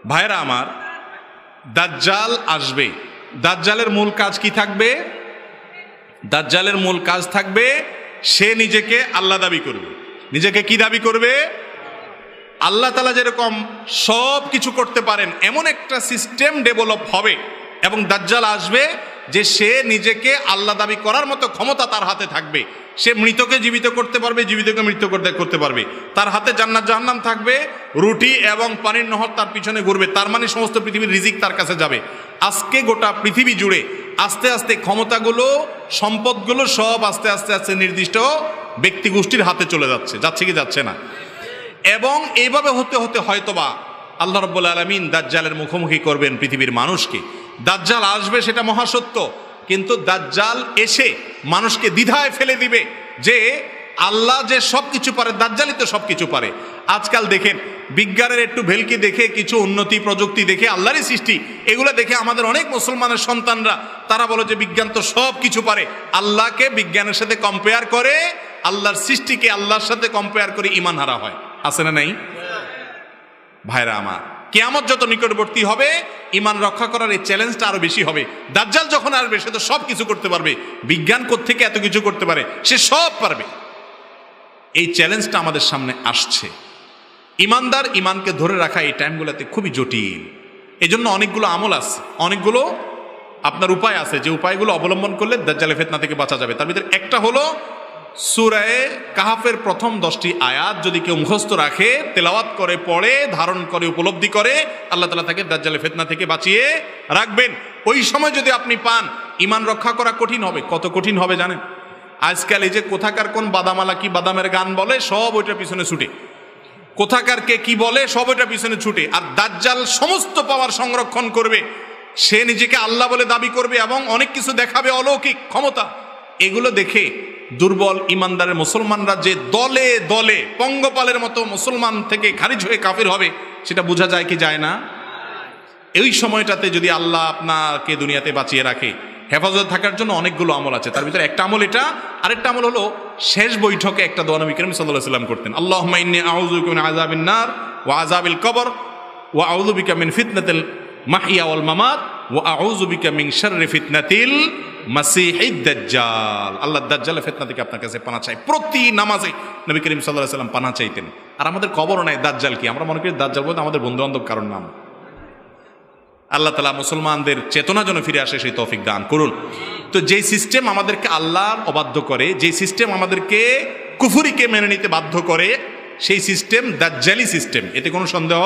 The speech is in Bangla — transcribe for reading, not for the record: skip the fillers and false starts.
ভাইরা আমার, দাজ্জাল আসবে। দাজ্জালের মূল কাজ কি থাকবে? দাজ্জালের মূল কাজ থাকবে সে নিজেকে আল্লাহ দাবি করবে। নিজেকে কি দাবি করবে? আল্লাহ তাআলা যেরকম সব কিছু করতে পারেন এমন একটা সিস্টেম ডেভেলপ হবে এবং দাজ্জাল আসবে যে সে নিজেকে আল্লাহ দাবি করার মতো ক্ষমতা তার হাতে থাকবে। সে মৃতকে জীবিত করতে পারবে, জীবিতকে মৃত করতে পারবে। তার হাতে জান্নাত জাহান্নাম থাকবে, রুটি এবং পানির নহর তার পিছনে ঘুরবে। তার মানে সমস্ত পৃথিবীর রিজিক তার কাছে যাবে। আজকে গোটা পৃথিবী জুড়ে আস্তে আস্তে ক্ষমতাগুলো, সম্পদগুলো সব আস্তে আস্তে আস্তে নির্দিষ্ট ব্যক্তি গোষ্ঠীর হাতে চলে যাচ্ছে। যাচ্ছে কি যাচ্ছে না? এবং এইভাবে হতে হতে হয়তোবা আল্লাহ রাব্বুল আলামিন দাজ্জালের মুখোমুখি করবেন পৃথিবীর মানুষকে। দাজ্জাল আসবে সেটা মহাসত্য, কিন্তু দাজ্জাল এসে মানুষকে দ্বিধায় ফেলে দিবে যে আল্লাহ যে সব কিছু পারে, দাজ্জালই তো সব কিছু পারে। আজকাল দেখেন বিজ্ঞানের একটু ভেলকি দেখে, কিছু উন্নতি প্রযুক্তি দেখে, আল্লাহরই সৃষ্টি, এগুলো দেখে আমাদের অনেক মুসলমানের সন্তানরা তারা বলে যে বিজ্ঞান তো সব কিছু পারে। আল্লাহকে বিজ্ঞানের সাথে কম্পেয়ার করে, আল্লাহর সৃষ্টিকে আল্লাহর সাথে কম্পেয়ার করে ইমান হারা হয়। আছে না নাই? ভাইরা আমার, কিয়ামত যত নিকটবর্তী হবে ইমান রক্ষা করার এই চ্যালেঞ্জটা আরো বেশি হবে। দাজ্জাল যখন আসবে সে তো সব কিছু করতে পারবে। বিজ্ঞান কোত্থেকে এত কিছু করতে পারে? সে সব পারবে। এই চ্যালেঞ্জটা আমাদের সামনে আসছে। ইমানদার ইমানকে ধরে রাখা এই টাইমগুলোতে খুবই জটিল। এই জন্য অনেকগুলো আমল আছে, অনেকগুলো আপনার উপায় আছে যে উপায়গুলো অবলম্বন করলে দাজ্জালের ফিতনা থেকে বাঁচা যাবে। তার ভিতরে একটা হলো সূরা কাহাফের প্রথম 10টি আয়াত যদি কেউ মুখস্থ রাখে, তেলাওয়াত করে, পড়ে, ধারণ করে, উপলব্ধি করে, আল্লাহ তাআলা তাকে দাজ্জালের ফিতনা থেকে বাঁচিয়ে রাখবেন। ওই সময় যদি আপনি পান, ইমান রক্ষা করা কঠিন হবে। কত কঠিন হবে জানেন? আজকাল এই যে কোথাকার কোন বাদামালা কি বাদামের গান বলে, সব ওইটার পিছনে ছুটে। কোথাকার কে কি বলে, সব ওইটার পিছনে ছুটে। আর দাজ্জাল সমস্ত পাওয়ার সংরক্ষণ করবে। সে নিজেকে আল্লাহ বলে দাবি করবে এবং অনেক কিছু দেখাবে, অলৌকিক ক্ষমতা। এগুলো দেখে দুর্বল ইমানদারের মুসলমানরা যে দলে দলে পঙ্গপালের মতো মুসলমান থেকে খারিজ হয়ে কাফির হবে, সেটা বোঝা যায় কি যায় না? এই সময়টাতে যদি আল্লাহ আপনাকে দুনিয়াতে বাঁচিয়ে রাখে, হেফাজত থাকার জন্য অনেকগুলো আমল আছে। তার ভিতরে একটা আমল এটা, আরেকটা আমল হলো শেষ বৈঠকে একটা দোয়া নবী করিম সাল্লাল্লাহু আলাইহি ওয়াসাল্লাম করতেন। আল্লাহুম্মা ইন্নী আউযু বিকা মিন আযাবিন নার ওয়া আযাবিল কবর ওয়া আউযু বিকা মিন ফিতনাতিল মাহইয়া ওয়াল মামাত ওয়া আউযু বিকা মিন শাররি ফিতনাতিল মাসিহিদ দাজ্জাল। আল্লাহ দাজ্জালের ফিতনা থেকে আপনার কাছে পানাহ চাই। প্রতি নামাজে নবী করিম সাল্লাল্লাহু আলাইহি ওয়াসাল্লাম পানাহ চাইতেন। আর আমাদের খবরও নাই দাজ্জাল কি। আমরা মনে করি দাজ্জাল বলতে আমাদের বন্ধু বান্ধব কারণ নাম। আল্লাহ তাআলা মুসলমানদের চেতনা যেন ফিরে আসে সেই তৌফিক দান করুন। তো যেই সিস্টেম আমাদেরকে আল্লাহর অবাধ্য করে, যেই সিস্টেম আমাদেরকে কুফরিকে মেনে নিতে বাধ্য করে, সেই সিস্টেম দাজ্জালি সিস্টেম, এতে কোনো সন্দেহ